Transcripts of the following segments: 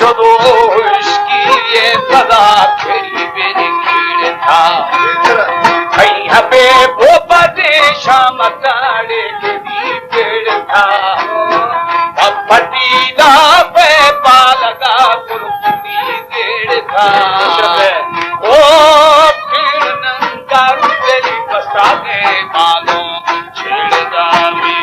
शोधो इसकी ये सदा खेड़ी मेरी खेड़ था भैया पे वो बदे शाम ताड़े के पेड़ था पटीला पे पालगा कुलपुरी गेड़ था ओ फिर नंगा तेरी बसाने मालो छेड़दारी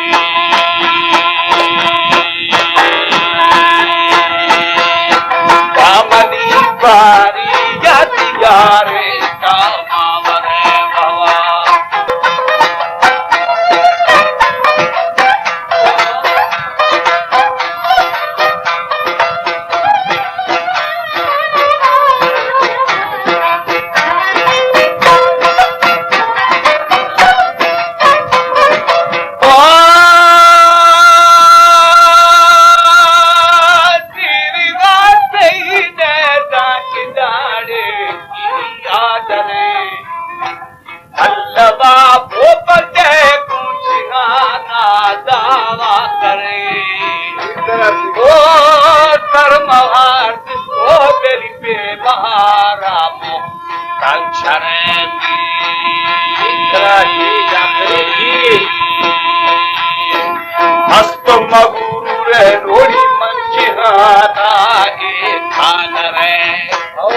बारी यारे का मावर है भवा मस्त मगुरु रे रोड़ी मंचिहाना ए खान रे ओ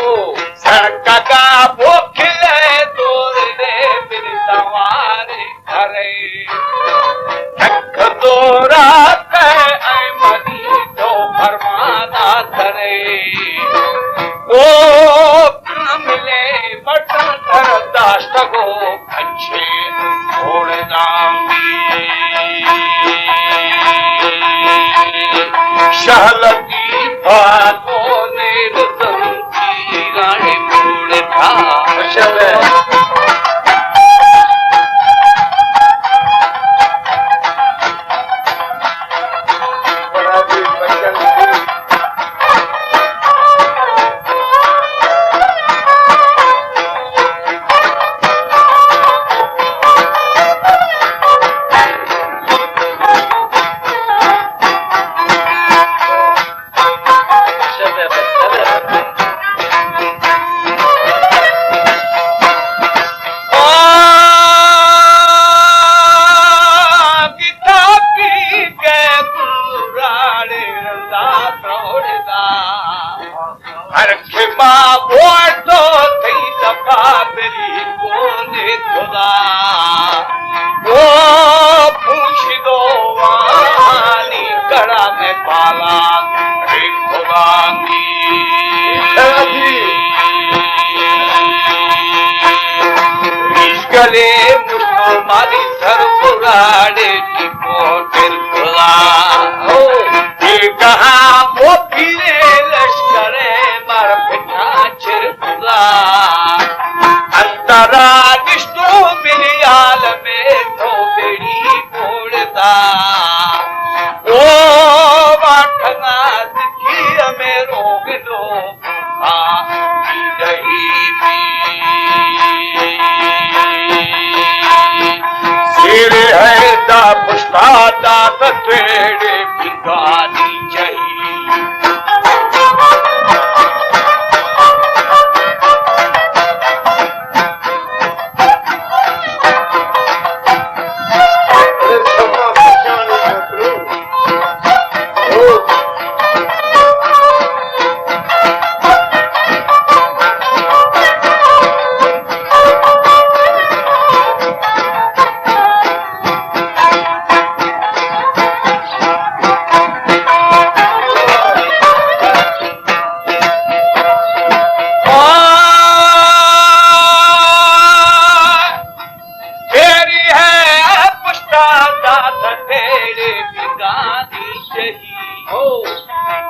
सड़का का बोखले तोड़ दे बिन सवारे घरे ठक दोरा के ऐ मनी तो फरमाना करे ओ मिले बटन धर दाश्त को अच्छे छोड़ दांगी शहलती बातों ने रतन की रानी मोड़ था गले मुसलमानी सर पुराने की पोटर खुला ये कहा वो फिरे लश्करे मर पिता चिरकुला अंतरा विष्णु बिलियाल में तो बेड़ी मोड़ता ओ वाठना दिखी में रोग लो है दा पुष्टा दात तेरे बिगानी चाहिए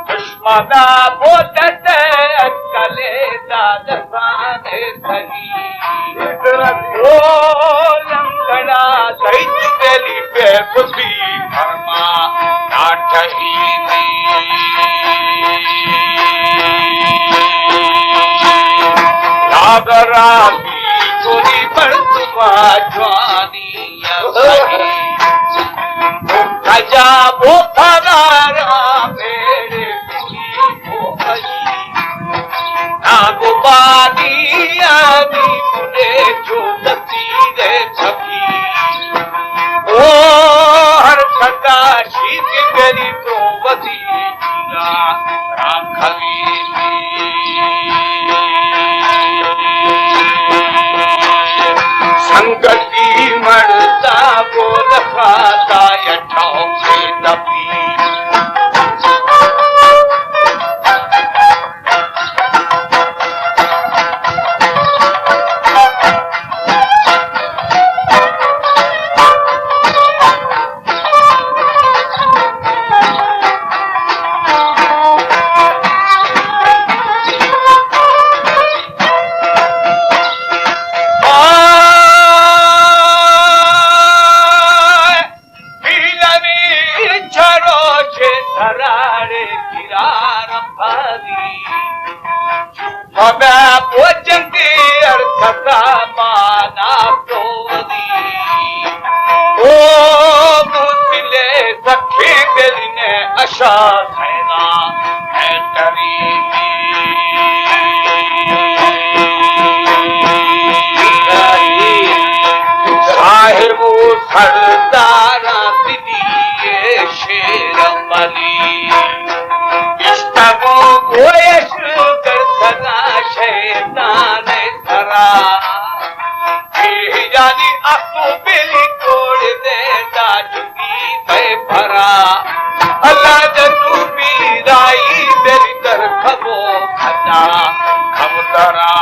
दुश्मना बोलत कले दादसाने सही ओ लंगड़ा दैत बेली बेबुदी फरमा नाठही नागरा की चोरी बड़तुआ जवानी सही खजा वो फरारा मेरे आनी आनी मुझे जो नसीरे छपी ओ हर सदा शीत मेरी तो वसीला राखवी संगति मरता बोल खाता यठाओ के नबी सरदारा दिए शेर मली इश्तगो गोयश कर सगा शैतान धरा जानी आपको बेली तोड़ दे दाजुगी में भरा अल्लाह जतू भी राई बेली कर खबो खता खब तरा